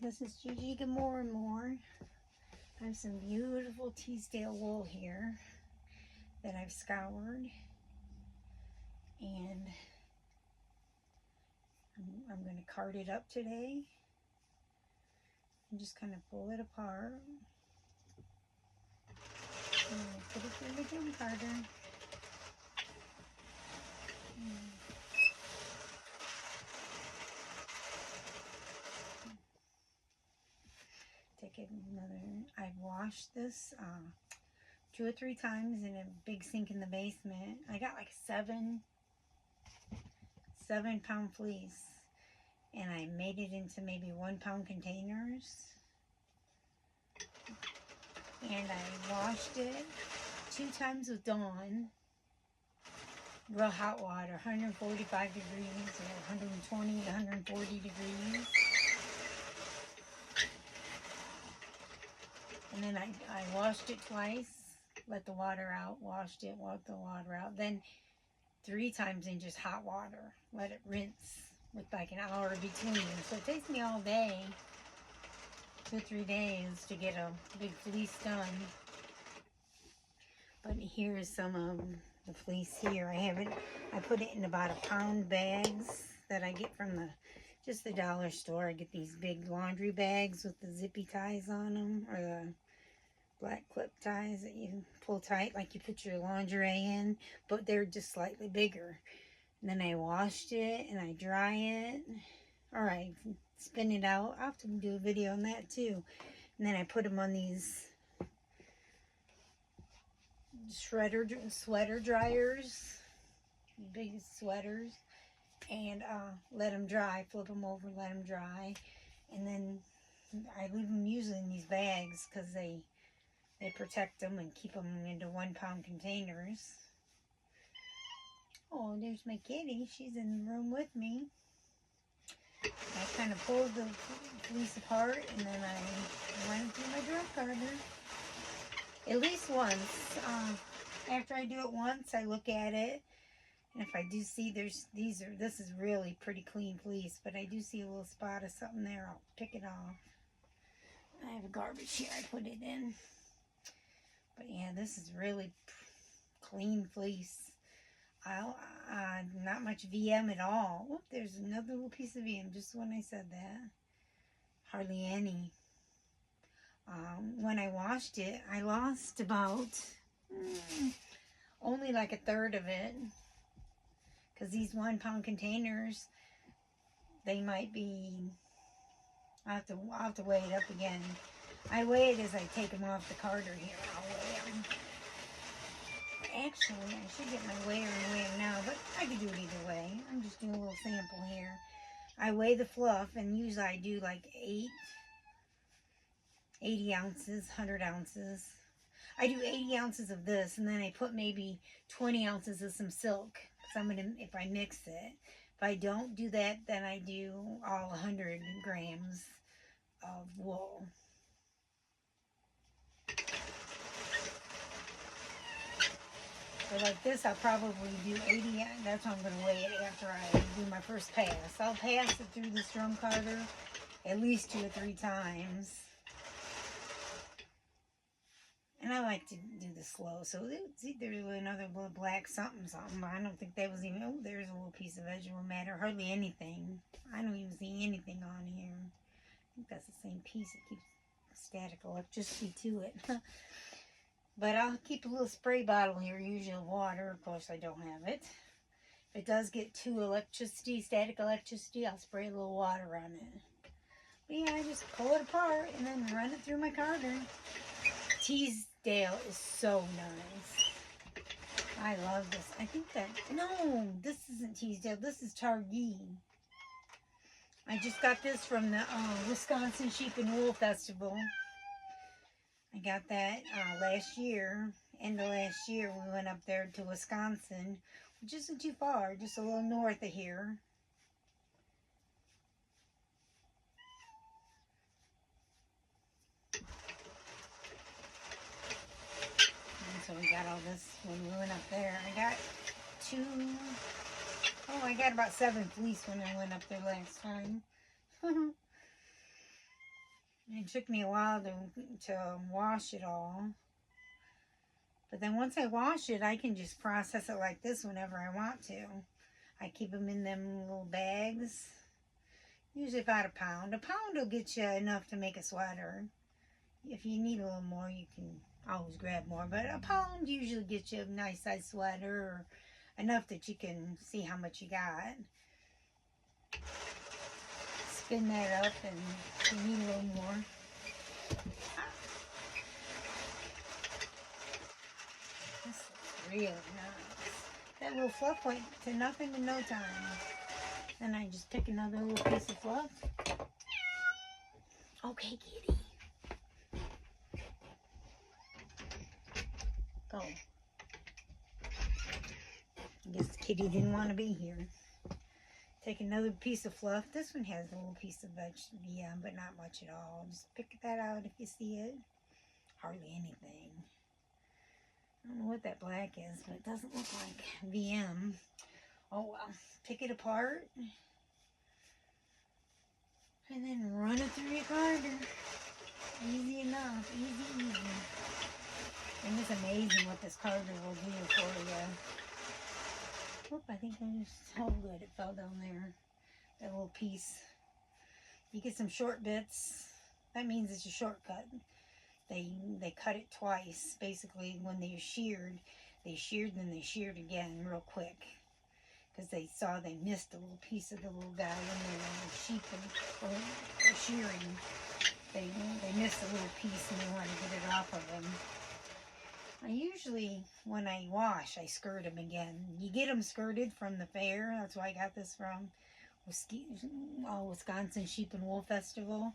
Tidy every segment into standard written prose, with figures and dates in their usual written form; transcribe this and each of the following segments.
This is Gigi. Good more and more. I have some beautiful Teesdale wool here that I've scoured, and I'm going to card it up today and just kind of pull it apart. And put it through the drum carder. Take it another. I've washed this 2 or 3 times in a big sink in the basement. I got like 7-pound fleece, and I made it into maybe 1-pound containers. And I washed it 2 times with Dawn. Real hot water, 145 degrees or 120 to 140 degrees. And then I washed it twice, let the water out, washed it, let the water out. Then 3 times in just hot water. Let it rinse with like an hour between. So it takes me all day, 2 or 3 days to get a big fleece done. But here's some of the fleece here. I put it in about 1-pound bags that I get from just the dollar store. I get these big laundry bags with the zippy ties on them, or the black clip ties that you pull tight like you put your lingerie in, but they're just slightly bigger. And then I washed it and I dry it, or I spin it out. I'll have to do a video on that too. And then I put them on these sweater dryers, big sweaters, and let them dry, flip them over, let them dry. And then I leave them usually in these bags because they protect them and keep them into 1-pound containers. Oh, there's my kitty. She's in the room with me. I kind of pulled the fleece apart, and then I run it through my drum carder. At least once. After I do it once, I look at it, and if I do see this is really pretty clean fleece, but I do see a little spot of something there, I'll pick it off. I have a garbage here I put it in. But yeah, this is really clean fleece. Not much VM at all. Whoop, there's another little piece of VM just when I said that. Hardly any. When I washed it, I lost about only like 1/3 of it. Because these 1-pound containers, they might be, I'll have to weigh it up again. I weigh it as I take them off the carder here. I'll weigh them. Actually, I should get my weigher and weigh them now, but I could do it either way. I'm just doing a little sample here. I weigh the fluff, and usually I do like 80 ounces, 100 ounces. I do 80 ounces of this, and then I put maybe 20 ounces of some silk. Because if I mix it. If I don't do that, then I do all 100 grams of wool. So like this, I'll probably do 80. That's how I'm going to weigh it after I do my first pass. I'll pass it through this drum carder at least 2 or 3 times. And I like to do this slow. So see, there's another little black something. I don't think that was even, oh, there's a little piece of vegetable matter. Hardly anything. I don't even see anything on here. I think that's the same piece. It keeps static electricity to it. But I'll keep a little spray bottle here, usually water. Of course, I don't have it. If it does get too static electricity, I'll spray a little water on it. But yeah, I just pull it apart and then run it through my carder. Teesdale is so nice. I love this. I think that, no, this isn't Teesdale. This is Targee. I just got this from the Wisconsin Sheep and Wool Festival. I got that last year, end of last year. We went up there to Wisconsin, which isn't too far, just a little north of here. And so we got all this when we went up there. I got about 7 fleece when I went up there last time. And it took me a while to wash it all. But then once I wash it, I can just process it like this whenever I want to. I keep them in them little bags. Usually about a pound. A pound will get you enough to make a sweater. If you need a little more, you can always grab more. But a pound usually gets you a nice size sweater, or enough that you can see how much you got. Spin that up and you need a little more. This is really nice. That little fluff went to nothing in no time. Then I just pick another little piece of fluff. Okay, kitty. Go. I guess the kitty didn't want to be here. Take another piece of fluff. This one has a little piece of vegetable, yeah, but not much at all. Just pick that out if you see it. Hardly anything. I don't know what that black is, but it doesn't look like VM. Oh well. Pick it apart. And then run it through your carder. Easy enough. Easy, easy. And it's amazing what this carder will do for you. Oop, I think I just, oh good, it fell down there. That little piece. You get some short bits. That means it's a shortcut. They cut it twice. Basically, when they sheared and then they sheared again real quick. Because they saw they missed a little piece of the little guy in there, sheep or shearing. They missed a little piece and they wanted to get it off of them. I usually, when I wash, I skirt them again. You get them skirted from the fair. That's why I got this from Wisconsin Sheep and Wool Festival.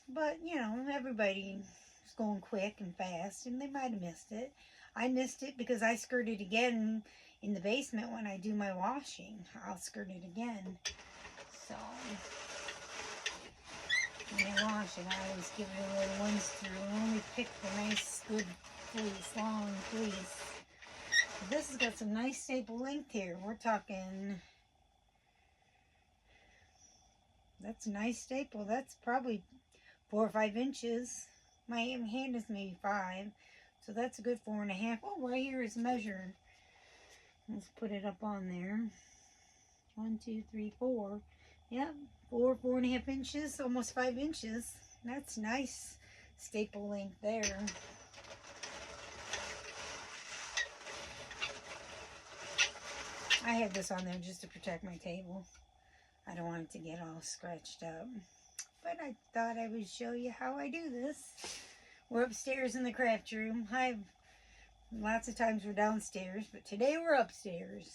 But, you know, everybody's going quick and fast, and they might have missed it. I missed it because I skirt it again in the basement when I do my washing. I'll skirt it again. So, when I wash it, I always give it a little once through. I only pick the nice, good fleece, long fleece. This has got some nice staple length here. We're talking, that's a nice staple. That's probably 4 or 5 inches. My hand is maybe 5. So that's a good 4.5. Oh, right here is measured. Let's put it up on there. 1, 2, 3, 4. Yep, 4.5 inches, almost 5 inches. That's nice staple length there. I had this on there just to protect my table. I don't want it to get all scratched up. But I thought I would show you how I do this. We're upstairs in the craft room. Lots of times we're downstairs, but today we're upstairs.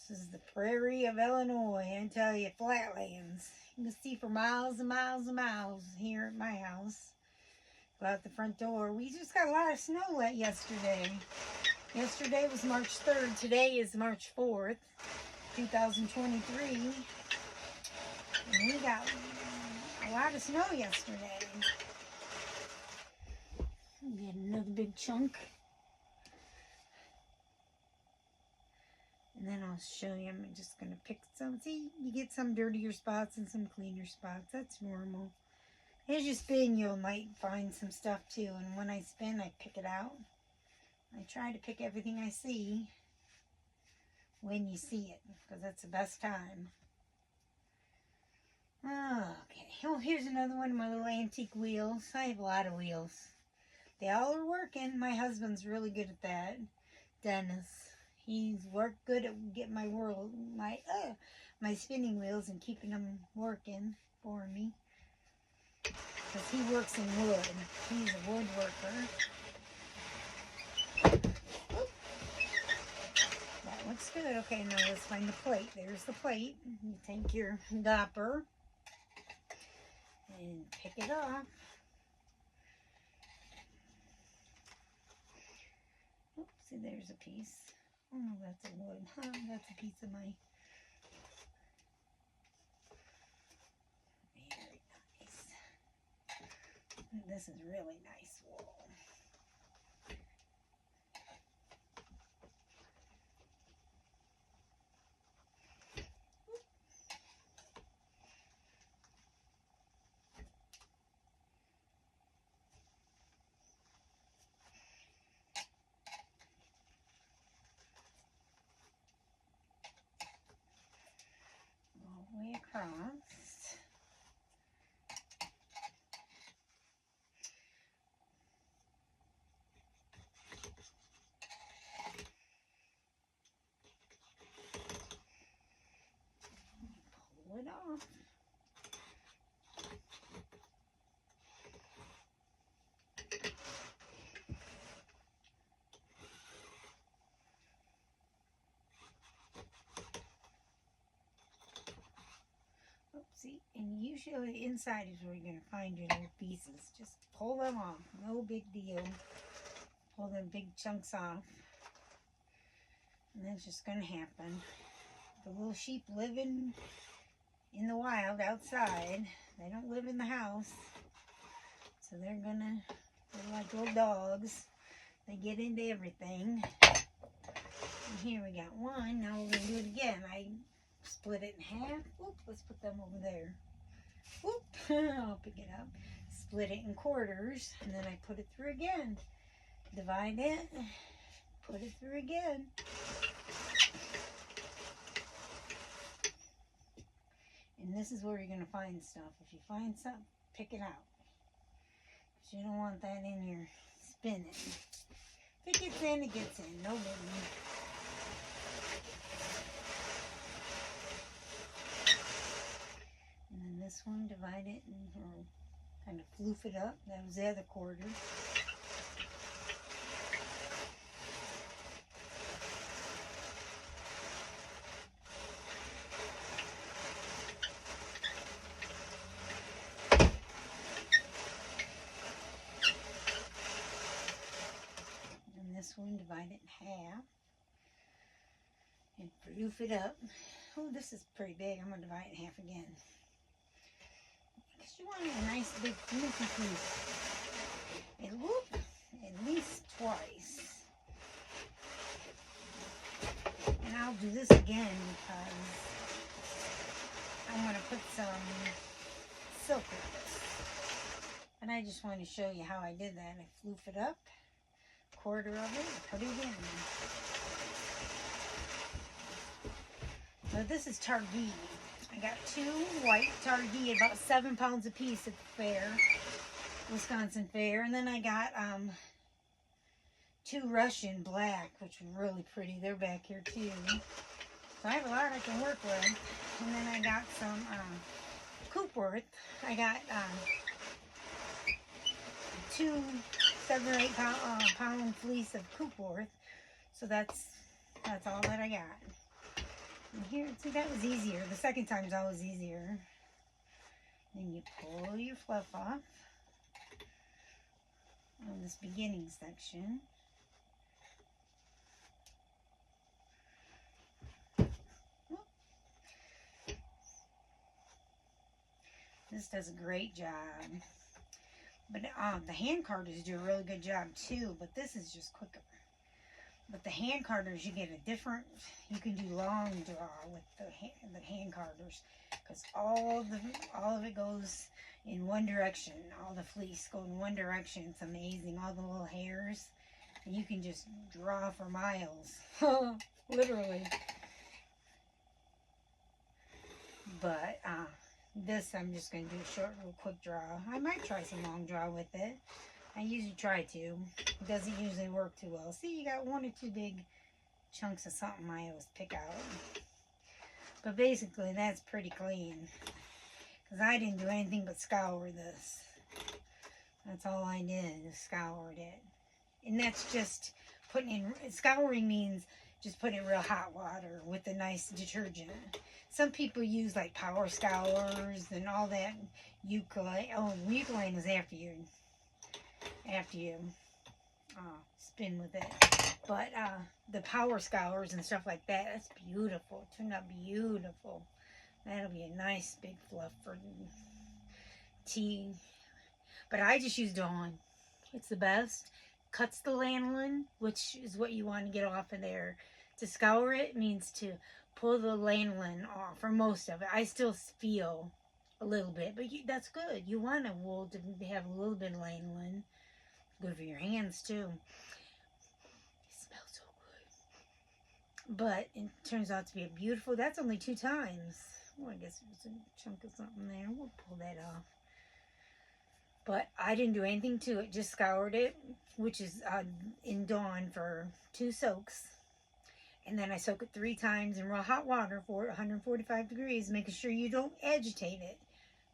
This is the prairie of Illinois. I tell you, flatlands. You can see for miles and miles and miles here at my house. Go out the front door. We just got a lot of snow yesterday. Yesterday was March 3rd. Today is March 4th, 2023. And we got a lot of snow yesterday. Get another big chunk. And then I'll show you. I'm just going to pick some. See, you get some dirtier spots and some cleaner spots. That's normal. As you spin, you might find some stuff too. And when I spin, I pick it out. I try to pick everything I see when you see it, because that's the best time. Okay. Oh, here's another one of my little antique wheels. I have a lot of wheels. They all are working. My husband's really good at that. Dennis. He's worked good at getting my spinning wheels and keeping them working for me. Because he works in wood. He's a woodworker. That looks good. Okay, now let's find the plate. There's the plate. You take your dopper and pick it off. Oops, see, there's a piece. Oh, no, that's a wood. That's a piece of my... Very nice. This is really nice wool. across. Pull it off. See, and usually the inside is where you're going to find your little pieces. Just pull them off. No big deal. Pull them big chunks off. And that's just going to happen. The little sheep living in the wild outside. They don't live in the house. So they're like little dogs. They get into everything. And here we got one. Now we're going to do it again. I split it in half. Oop, let's put them over there. Oop, I'll pick it up. Split it in quarters, and then I put it through again. Divide it, put it through again. And this is where you're going to find stuff. If you find something, pick it out. Because you don't want that in your spinning. If it gets in, it gets in. No biggie. And then this one, divide it and kind of floof it up. That was the other quarter. And this one, divide it in half. And floof it up. Oh, this is pretty big. I'm going to divide it in half again. You want a nice big floofy piece. And whoop, at least twice. And I'll do this again because I'm going to put some silk with this. And I just want to show you how I did that. I floof it up, quarter of it, put it in. So this is Targee. I got 2 white Targee, about 7 pounds a piece at the fair, Wisconsin Fair. And then I got 2 Russian black, which are really pretty. They're back here too. So I have a lot I can work with. And then I got some Coopworth. I got 2 7 or 8 pound fleece of Coopworth. So that's all that I got. And here, see, that was easier. The second time's always easier. Then you pull your fluff off on this beginning section. This does a great job. But the hand carders do a really good job too, but this is just quicker. But the hand carders, you get a different, you can do long draw with the hand carders, because all of it goes in one direction. All the fleece go in one direction. It's amazing. All the little hairs, and you can just draw for miles, literally. But this, I'm just going to do a short, little quick draw. I might try some long draw with it. I usually try to. It doesn't usually work too well. See, you got 1 or 2 big chunks of something I always pick out. But basically, that's pretty clean. Because I didn't do anything but scour this. That's all I did, is scoured it. And that's just putting in, scouring means just putting in real hot water with a nice detergent. Some people use like power scours and all that. Eucalyptus is after you spin with it. But the power scours and stuff like that, that's beautiful. It turned out beautiful. That'll be a nice big fluff for tea. But I just use Dawn. It's the best. Cuts the lanolin, which is what you want to get off of there. To scour it means to pull the lanolin off, or most of it. I still feel a little bit, but that's good. You want a wool to have a little bit of lanolin. Good for your hands too. It smells so good. But it turns out to be a beautiful, that's only 2 times. Oh, I guess it was a chunk of something there. We'll pull that off. But I didn't do anything to it. Just scoured it, which is in Dawn for 2 soaks. And then I soak it 3 times in raw hot water for 145 degrees, making sure you don't agitate it.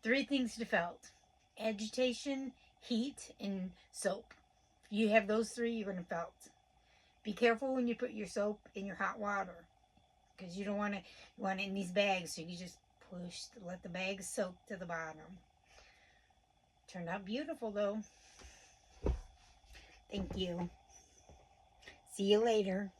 3 things to felt: agitation, heat, and soap. If you have those 3, you're going to felt. Be careful when you put your soap in your hot water, because you don't want it in these bags, so you just push, let the bag soak to the bottom. Turned out beautiful though. Thank you. See you later.